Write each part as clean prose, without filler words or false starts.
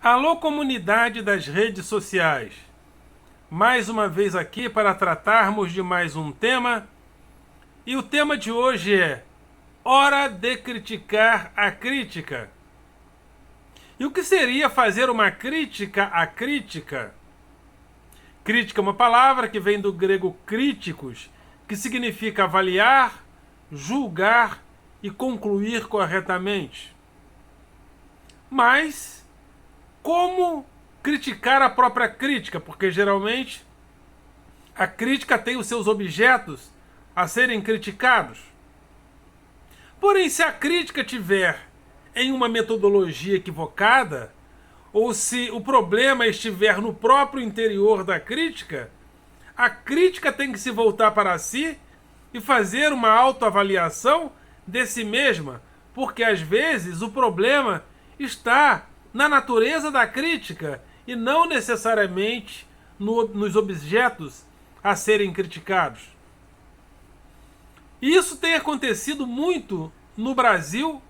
Alô, comunidade das redes sociais. Mais uma vez aqui para tratarmos de mais um tema. E o tema de hoje é Hora de criticar a crítica. E o que seria fazer uma crítica à crítica? Crítica é uma palavra que vem do grego críticos, que significa avaliar, julgar e concluir corretamente. Mas como criticar a própria crítica? Porque geralmente a crítica tem os seus objetos a serem criticados. Porém, se a crítica tiver em uma metodologia equivocada, ou se o problema estiver no próprio interior da crítica, a crítica tem que se voltar para si e fazer uma autoavaliação de si mesma, porque às vezes o problema está na natureza da crítica e não necessariamente nos objetos a serem criticados. E isso tem acontecido muito no Brasil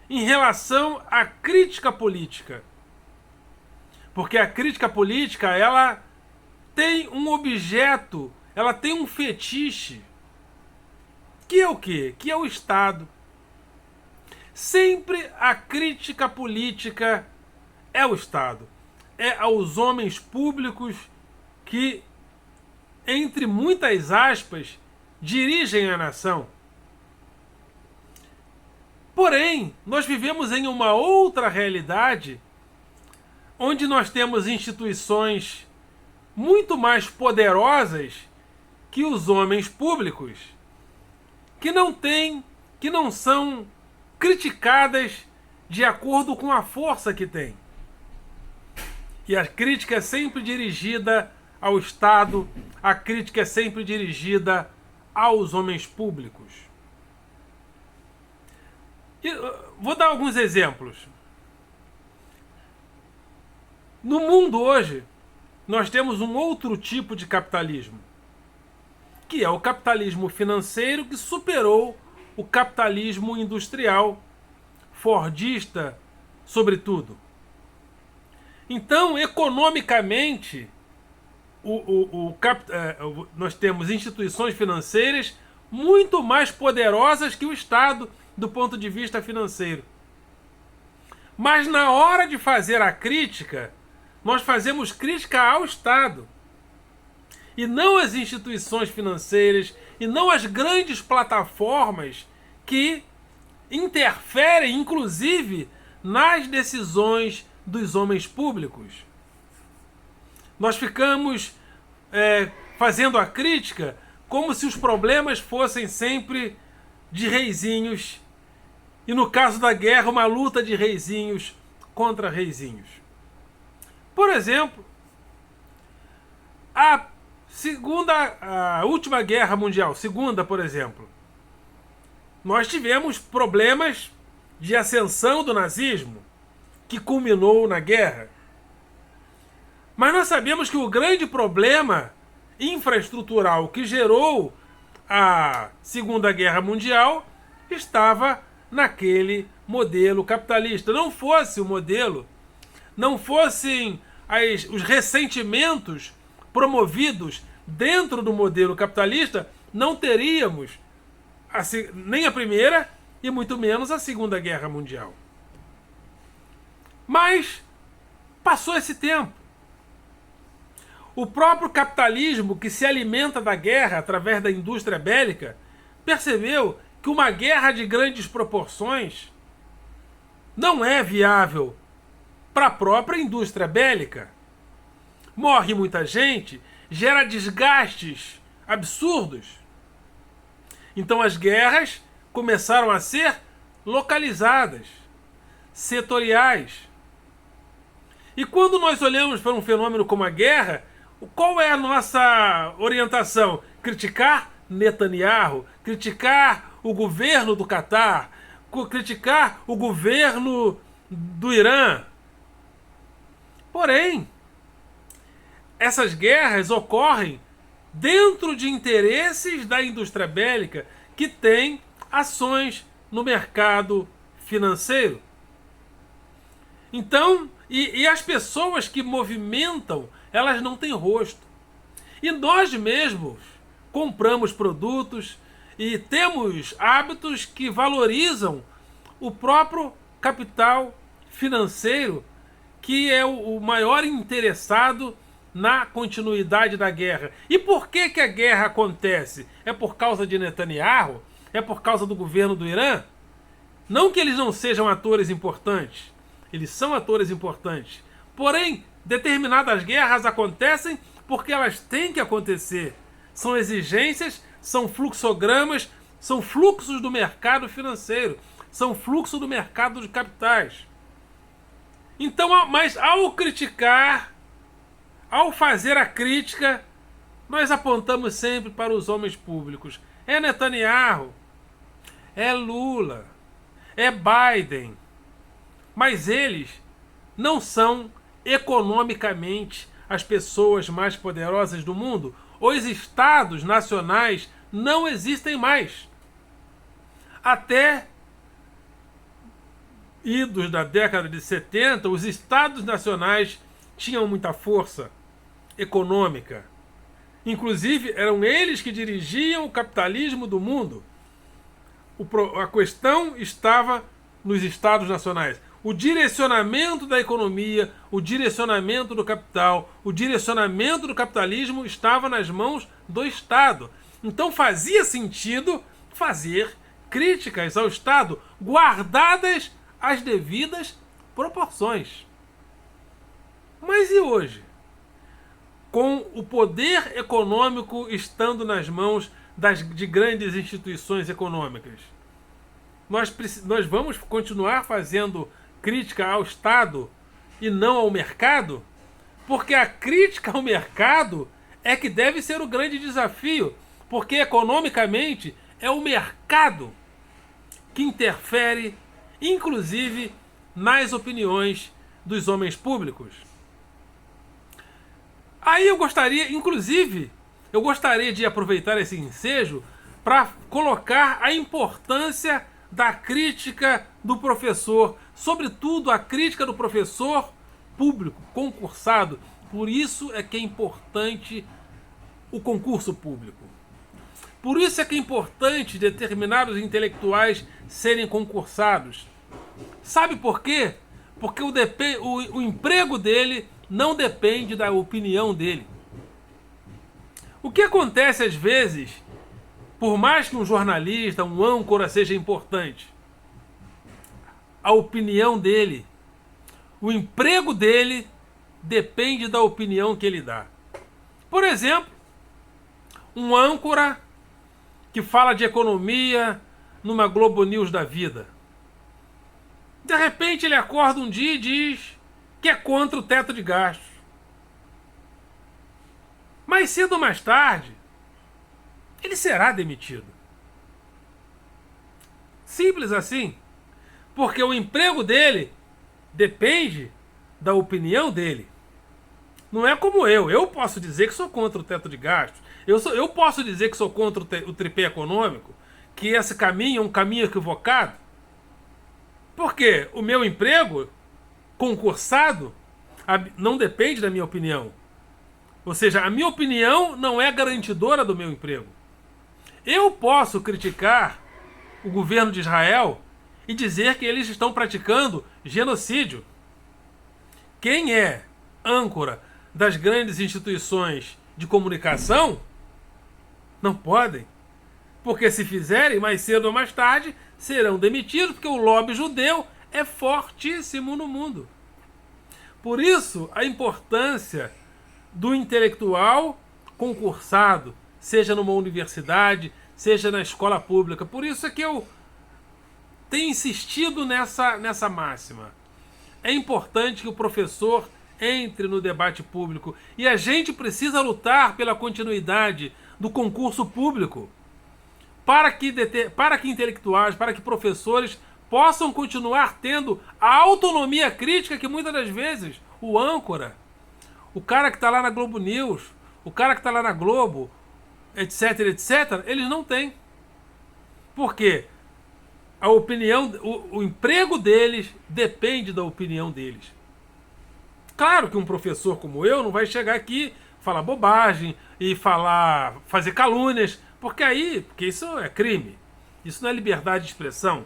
em relação à crítica política. Porque a crítica política, ela tem um objeto, ela tem um fetiche. Que é o quê? Que é o Estado. Sempre a crítica política é o Estado. É aos homens públicos que, entre muitas aspas, dirigem a nação. Porém, nós vivemos em uma outra realidade, onde nós temos instituições muito mais poderosas que os homens públicos, que não são criticadas de acordo com a força que têm. E a crítica é sempre dirigida ao Estado, a crítica é sempre dirigida aos homens públicos. E vou dar alguns exemplos. No mundo hoje, nós temos um outro tipo de capitalismo, que é o capitalismo financeiro, que superou o capitalismo industrial, fordista, sobretudo. Então, economicamente, nós temos instituições financeiras muito mais poderosas que o Estado do ponto de vista financeiro. Mas na hora de fazer a crítica, nós fazemos crítica ao Estado e não às instituições financeiras e não às grandes plataformas que interferem, inclusive, nas decisões dos homens públicos. Nós ficamos fazendo a crítica como se os problemas fossem sempre de reizinhos e, no caso da guerra, uma luta de reizinhos contra reizinhos. Por exemplo, a última guerra mundial, por exemplo, nós tivemos problemas de ascensão do nazismo, que culminou na guerra. Mas nós sabemos que o grande problema infraestrutural que gerou a Segunda Guerra Mundial estava naquele modelo capitalista. Não fosse o modelo, não fossem os ressentimentos promovidos dentro do modelo capitalista, não teríamos nem a Primeira e muito menos a Segunda Guerra Mundial. Mas passou esse tempo. O próprio capitalismo, que se alimenta da guerra através da indústria bélica, percebeu que uma guerra de grandes proporções não é viável para a própria indústria bélica. Morre muita gente, gera desgastes absurdos. Então as guerras começaram a ser localizadas, setoriais. E quando nós olhamos para um fenômeno como a guerra, qual é a nossa orientação? Criticar Netanyahu, criticar o governo do Catar, criticar o governo do Irã. Porém, essas guerras ocorrem dentro de interesses da indústria bélica que tem ações no mercado financeiro. Então, E as pessoas que movimentam, elas não têm rosto. E nós mesmos compramos produtos e temos hábitos que valorizam o próprio capital financeiro, que é o maior interessado na continuidade da guerra. E por que a guerra acontece? É por causa de Netanyahu? É por causa do governo do Irã? Não que eles não sejam atores importantes. Eles são atores importantes. Porém, determinadas guerras acontecem porque elas têm que acontecer. São exigências, são fluxogramas, são fluxos do mercado financeiro, são fluxo do mercado de capitais. Então, mas ao criticar, ao fazer a crítica, nós apontamos sempre para os homens públicos. É Netanyahu, é Lula, é Biden. Mas eles não são economicamente as pessoas mais poderosas do mundo. Os estados nacionais não existem mais. Até idos da década de 70, os estados nacionais tinham muita força econômica. Inclusive, eram eles que dirigiam o capitalismo do mundo. A questão estava nos estados nacionais. O direcionamento da economia, o direcionamento do capital, o direcionamento do capitalismo estava nas mãos do Estado. Então fazia sentido fazer críticas ao Estado, guardadas as devidas proporções. Mas e hoje? Com o poder econômico estando nas mãos de grandes instituições econômicas, nós vamos continuar fazendo crítica ao Estado e não ao mercado? Porque a crítica ao mercado é que deve ser o grande desafio, porque economicamente é o mercado que interfere, inclusive, nas opiniões dos homens públicos. Aí eu gostaria de aproveitar esse ensejo para colocar a importância da crítica do professor, sobretudo a crítica do professor público, concursado. Por isso é que é importante o concurso público. Por isso é que é importante determinados intelectuais serem concursados. Sabe por quê? Porque o emprego dele não depende da opinião dele. O que acontece às vezes, por mais que um jornalista, um âncora seja importante, a opinião dele, o emprego dele depende da opinião que ele dá. Por exemplo, um âncora que fala de economia numa Globo News da vida. De repente ele acorda um dia e diz que é contra o teto de gastos. Mais cedo ou mais tarde, ele será demitido. Simples assim. Porque o emprego dele depende da opinião dele. Não é como eu. Eu posso dizer que sou contra o teto de gastos. Eu posso dizer que sou contra o tripé econômico, que esse caminho é um caminho equivocado. Porque o meu emprego concursado não depende da minha opinião. Ou seja, a minha opinião não é garantidora do meu emprego. Eu posso criticar o governo de Israel e dizer que eles estão praticando genocídio. Quem é âncora das grandes instituições de comunicação não podem. Porque se fizerem, mais cedo ou mais tarde, serão demitidos, porque o lobby judeu é fortíssimo no mundo. Por isso, a importância do intelectual concursado, seja numa universidade, seja na escola pública. Por isso é que eu tenho insistido nessa máxima. É importante que o professor entre no debate público e a gente precisa lutar pela continuidade do concurso público para que intelectuais, para que professores possam continuar tendo a autonomia crítica que muitas das vezes o âncora, o cara que está lá na Globo News, o cara que está lá na Globo, etc, etc, eles não têm. Por quê? A opinião, o emprego deles depende da opinião deles. Claro que um professor como eu não vai chegar aqui, falar bobagem e fazer calúnias, porque isso é crime. Isso não é liberdade de expressão.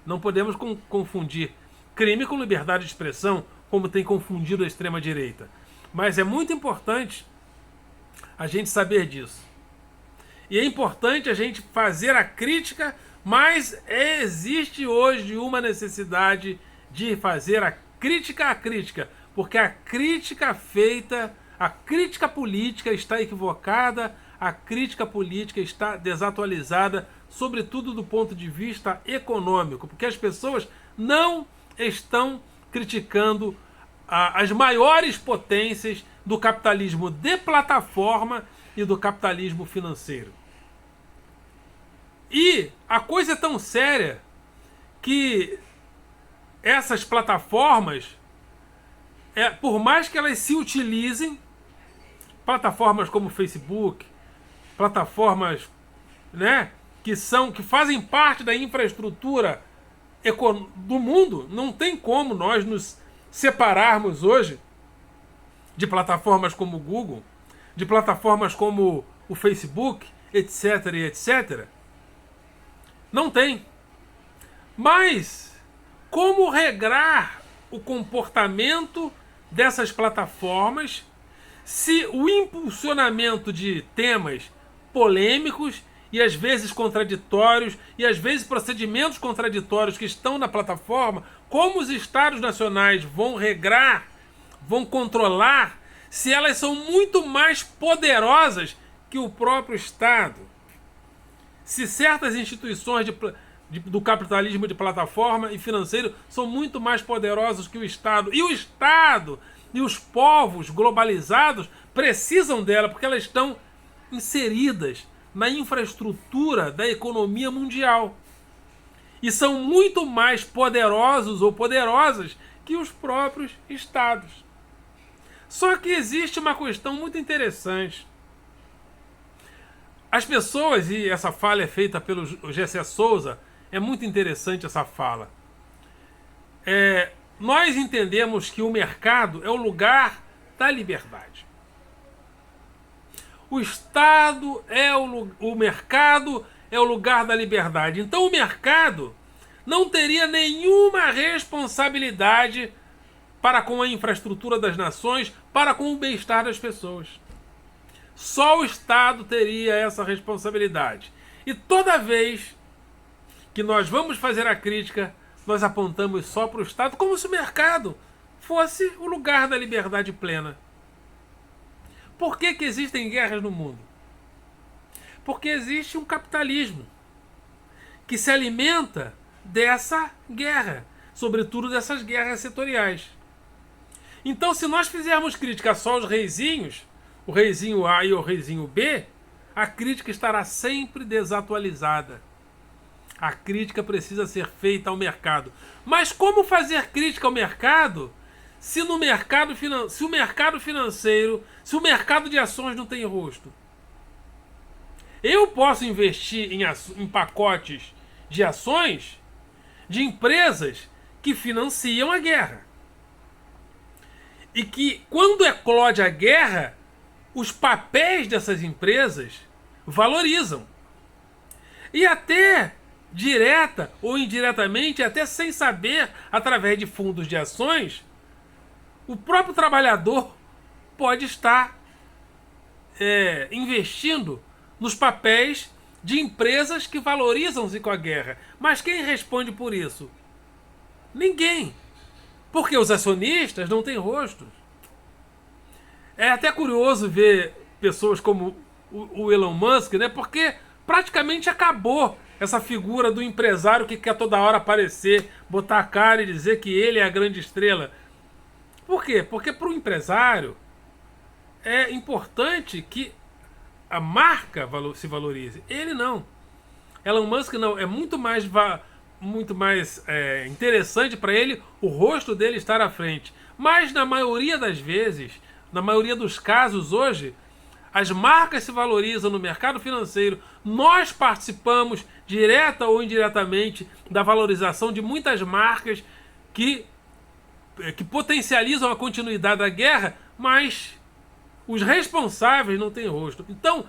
Não podemos confundir crime com liberdade de expressão, como tem confundido a extrema-direita. Mas é muito importante a gente saber disso. E é importante a gente fazer a crítica, mas existe hoje uma necessidade de fazer a crítica, porque a crítica feita, a crítica política está equivocada, a crítica política está desatualizada, sobretudo do ponto de vista econômico, porque as pessoas não estão criticando as maiores potências do capitalismo de plataforma e do capitalismo financeiro. E a coisa é tão séria que essas plataformas, por mais que elas se utilizem, plataformas como o Facebook, plataformas, né, que fazem parte da infraestrutura do mundo, não tem como nós nos separarmos hoje de plataformas como o Google, de plataformas como o Facebook, etc, etc. Não tem. Mas como regrar o comportamento dessas plataformas se o impulsionamento de temas polêmicos e às vezes contraditórios e às vezes procedimentos contraditórios que estão na plataforma, como os estados nacionais vão regrar, vão controlar, se elas são muito mais poderosas que o próprio Estado? Se certas instituições do capitalismo de plataforma e financeiro são muito mais poderosos que o Estado, e o Estado e os povos globalizados precisam dela porque elas estão inseridas na infraestrutura da economia mundial e são muito mais poderosos ou poderosas que os próprios Estados. Só que existe uma questão muito interessante. As pessoas, e essa fala é feita pelo Gessé Souza, é muito interessante essa fala. Nós entendemos que o mercado é o lugar da liberdade. O Estado o mercado é o lugar da liberdade. Então o mercado não teria nenhuma responsabilidade para com a infraestrutura das nações, para com o bem-estar das pessoas. Só o Estado teria essa responsabilidade. E toda vez que nós vamos fazer a crítica, nós apontamos só para o Estado, como se o mercado fosse o lugar da liberdade plena. Por que existem guerras no mundo? Porque existe um capitalismo que se alimenta dessa guerra, sobretudo dessas guerras setoriais. Então, se nós fizermos crítica só aos reizinhos, o reizinho A e o reizinho B, a crítica estará sempre desatualizada. A crítica precisa ser feita ao mercado. Mas como fazer crítica ao mercado se o mercado financeiro, se o mercado de ações não tem rosto? Eu posso investir em pacotes de ações de empresas que financiam a guerra. E que, quando eclode a guerra, os papéis dessas empresas valorizam. E até direta ou indiretamente, até sem saber, através de fundos de ações, o próprio trabalhador pode estar investindo nos papéis de empresas que valorizam-se com a guerra. Mas quem responde por isso? Ninguém. Porque os acionistas não têm rostos. É até curioso ver pessoas como o Elon Musk, né? Porque praticamente acabou essa figura do empresário que quer toda hora aparecer, botar a cara e dizer que ele é a grande estrela. Por quê? Porque para o empresário é importante que a marca se valorize. Ele não. Elon Musk não. É muito mais interessante para ele o rosto dele estar à frente. Mas na maioria das vezes, na maioria dos casos hoje, as marcas se valorizam no mercado financeiro. Nós participamos, direta ou indiretamente, da valorização de muitas marcas que que potencializam a continuidade da guerra, mas os responsáveis não têm rosto. Então,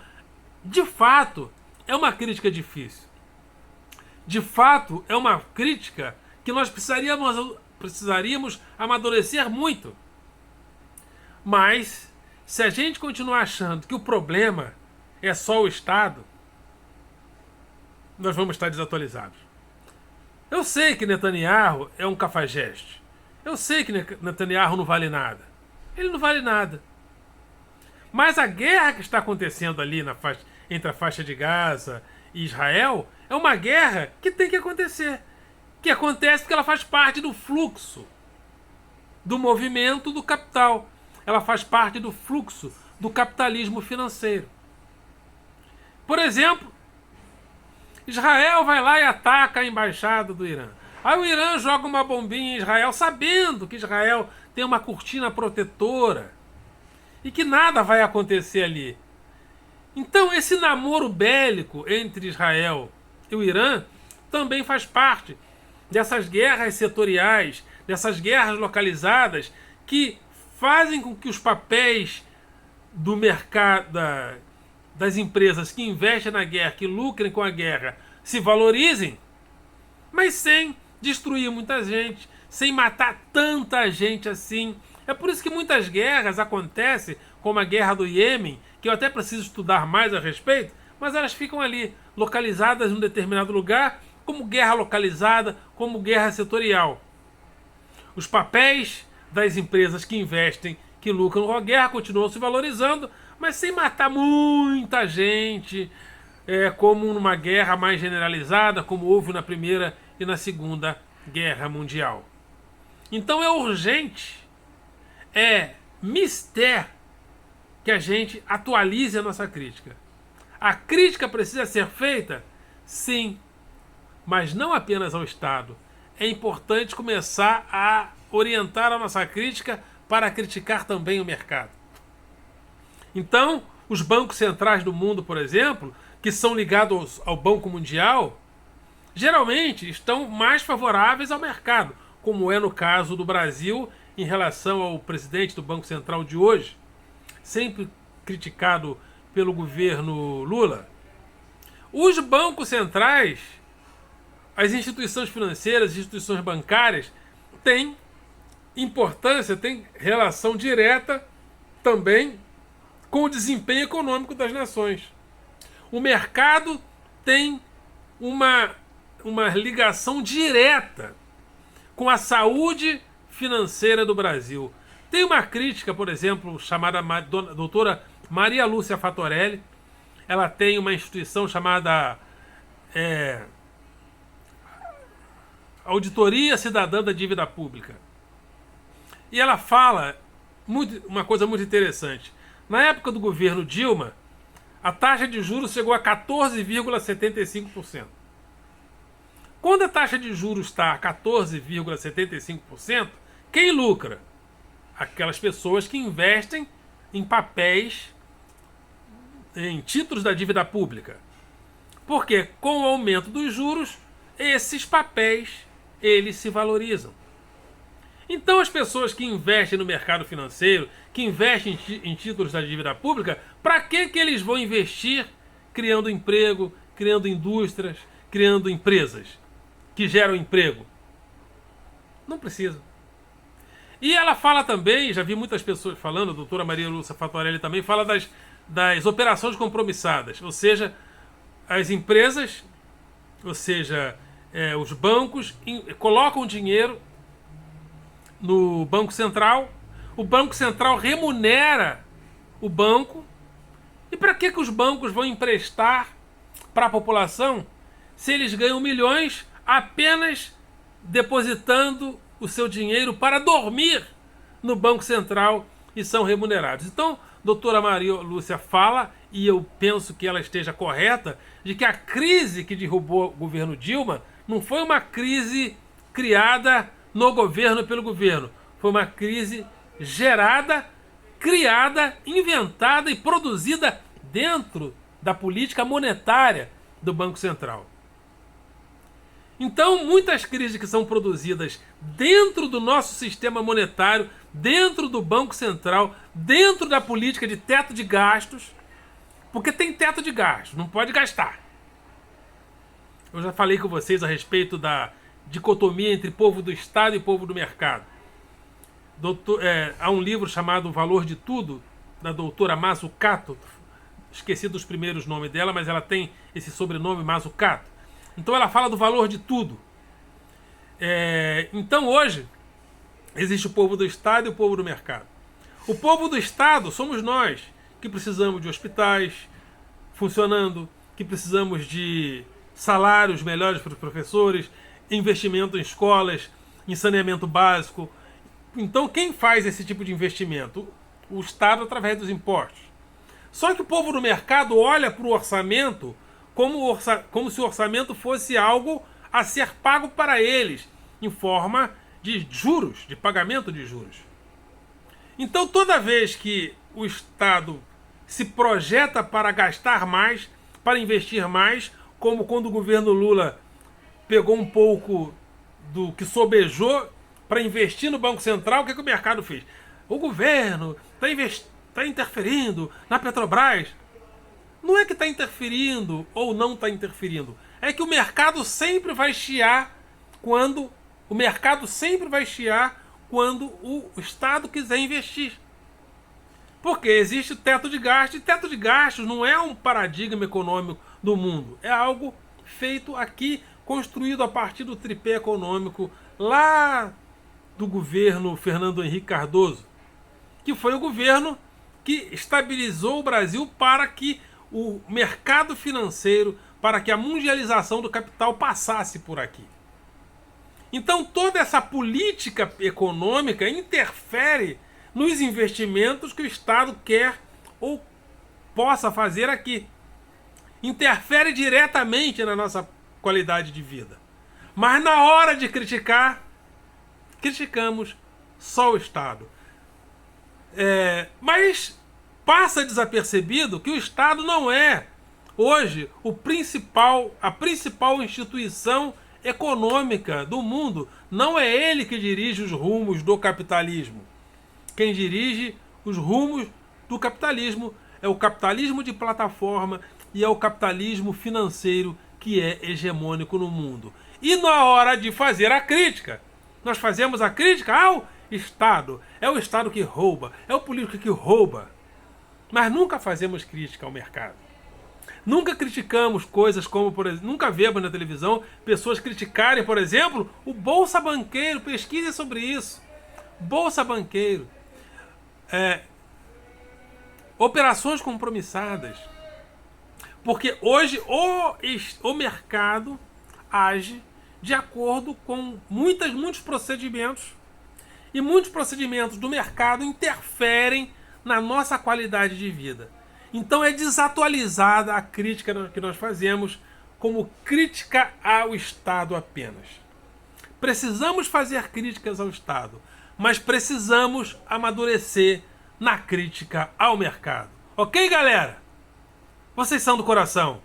de fato, é uma crítica difícil. De fato, é uma crítica que nós precisaríamos amadurecer muito. Mas, se a gente continuar achando que o problema é só o Estado, nós vamos estar desatualizados. Eu sei que Netanyahu é um cafajeste. Eu sei que Netanyahu não vale nada. Ele não vale nada. Mas a guerra que está acontecendo ali entre a faixa de Gaza e Israel é uma guerra que tem que acontecer. Que acontece porque ela faz parte do fluxo do movimento do capital. Ela faz parte do fluxo do capitalismo financeiro. Por exemplo, Israel vai lá e ataca a embaixada do Irã. Aí o Irã joga uma bombinha em Israel, sabendo que Israel tem uma cortina protetora e que nada vai acontecer ali. Então esse namoro bélico entre Israel e o Irã também faz parte dessas guerras setoriais, dessas guerras localizadas que fazem com que os papéis do mercado, das empresas que investem na guerra, que lucrem com a guerra, se valorizem, mas sem destruir muita gente, sem matar tanta gente assim. É por isso que muitas guerras acontecem, como a guerra do Iêmen, que eu até preciso estudar mais a respeito, mas elas ficam ali, localizadas em um determinado lugar, como guerra localizada, como guerra setorial. Os papéis das empresas que investem, que lucram com a guerra, continuam se valorizando, mas sem matar muita gente, como numa guerra mais generalizada, como houve na Primeira e na Segunda Guerra Mundial. Então é urgente, é mister que a gente atualize a nossa crítica. A crítica precisa ser feita? Sim, mas não apenas ao Estado. É importante começar a orientar a nossa crítica para criticar também o mercado. Então, os bancos centrais do mundo, por exemplo, que são ligados ao Banco Mundial, geralmente estão mais favoráveis ao mercado, como é no caso do Brasil em relação ao presidente do Banco Central de hoje, sempre criticado pelo governo Lula. Os bancos centrais, as instituições financeiras, as instituições bancárias, têm importância, têm relação direta também com o desempenho econômico das nações. O mercado tem uma ligação direta com a saúde financeira do Brasil. Tem uma crítica, por exemplo, chamada doutora Maria Lúcia Fatorelli. Ela tem uma instituição chamada Auditoria Cidadã da Dívida Pública. E ela fala uma coisa muito interessante. Na época do governo Dilma, a taxa de juros chegou a 14,75%. Quando a taxa de juros está a 14,75%, quem lucra? Aquelas pessoas que investem em papéis, em títulos da dívida pública. Porque com o aumento dos juros, esses papéis, eles se valorizam. Então as pessoas que investem no mercado financeiro, que investem em títulos da dívida pública, para que eles vão investir criando emprego, criando indústrias, criando empresas que geram emprego? Não precisa. E ela fala também, já vi muitas pessoas falando, a doutora Maria Lúcia Fatorelli também fala das operações compromissadas, ou seja, as empresas, ou seja, os bancos colocam dinheiro no Banco Central, o Banco Central remunera o banco. E para que os bancos vão emprestar para a população se eles ganham milhões apenas depositando o seu dinheiro para dormir no Banco Central e são remunerados? Então, doutora Maria Lúcia fala, e eu penso que ela esteja correta, de que a crise que derrubou o governo Dilma não foi uma crise criada no governo pelo governo. Foi uma crise gerada, criada, inventada e produzida dentro da política monetária do Banco Central. Então, muitas crises que são produzidas dentro do nosso sistema monetário, dentro do Banco Central, dentro da política de teto de gastos, porque tem teto de gastos, não pode gastar. Eu já falei com vocês a respeito da dicotomia entre povo do Estado e povo do mercado. Há um livro chamado O Valor de Tudo, da doutora Mazzucato. Esqueci dos primeiros nomes dela, mas ela tem esse sobrenome, Mazzucato. Então ela fala do valor de tudo. Então hoje existe o povo do Estado e o povo do mercado. O povo do Estado somos nós, que precisamos de hospitais funcionando, que precisamos de salários melhores para os professores, investimento em escolas, em saneamento básico. Então quem faz esse tipo de investimento? O Estado, através dos impostos. Só que o povo do mercado olha para o orçamento como se o orçamento fosse algo a ser pago para eles, em forma de juros, de pagamento de juros. Então toda vez que o Estado se projeta para gastar mais, para investir mais, como quando o governo Lula pegou um pouco do que sobejou para investir no Banco Central, o que o mercado fez? O governo está interferindo na Petrobras. Não é que está interferindo ou não está interferindo. É que o mercado sempre vai chiar quando o Estado quiser investir. Porque existe teto de gastos, e teto de gastos não é um paradigma econômico do mundo. É algo feito aqui, construído a partir do tripé econômico lá do governo Fernando Henrique Cardoso, que foi o governo que estabilizou o Brasil para que o mercado financeiro, para que a mundialização do capital passasse por aqui. Então toda essa política econômica interfere nos investimentos que o Estado quer ou possa fazer aqui. Interfere diretamente na nossa qualidade de vida. Mas na hora de criticar, criticamos só o Estado. Mas passa desapercebido que o Estado não é, hoje, a principal instituição econômica do mundo. Não é ele que dirige os rumos do capitalismo. Quem dirige os rumos do capitalismo é o capitalismo de plataforma e é o capitalismo financeiro que é hegemônico no mundo. E na hora de fazer a crítica, nós fazemos a crítica ao Estado. É o Estado que rouba, é o político que rouba. Mas nunca fazemos crítica ao mercado. Nunca criticamos coisas como, por exemplo, nunca vemos na televisão pessoas criticarem, por exemplo, o Bolsa Banqueiro. Pesquise sobre isso. Bolsa Banqueiro. Operações compromissadas. Porque hoje o mercado age de acordo com muitos procedimentos. E muitos procedimentos do mercado interferem na nossa qualidade de vida. Então é desatualizada a crítica que nós fazemos como crítica ao Estado apenas. Precisamos fazer críticas ao Estado, mas precisamos amadurecer na crítica ao mercado. Ok, galera? Vocês são do coração.